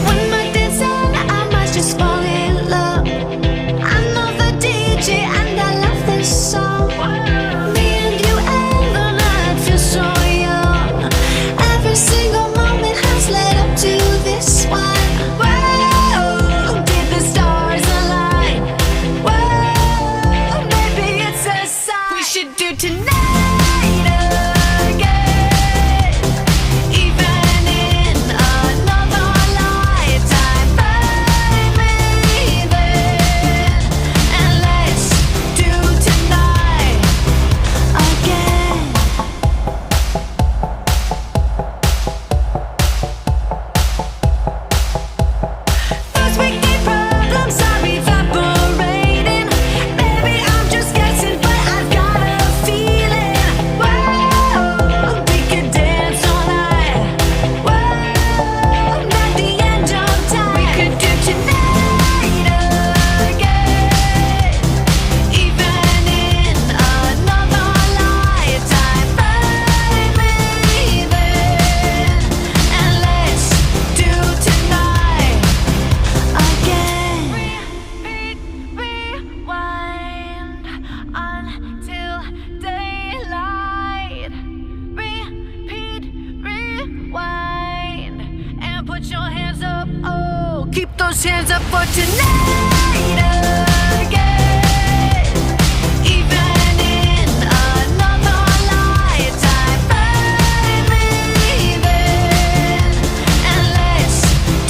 When my day's done, I might just fall in love. I know the DJ and I love this song. Me and you and the night feel so young. Every single moment has led up to this one. Whoa, did the stars align? Whoa, maybe it's a sign. We should do tonight again, even in another lifetime. Find me then, and let's do tonight again. First weekday problems are evaporating. Maybe I'm just guessing, but I've got a feeling. Whoa, we could dance all night. Whoa, not the end of time. We could do tonight again, even in another lifetime. Find me then, and let's do tonight again. Rewind until daylight. Repeat, rewind, and put your hands up. Oh, keep those hands up for tonight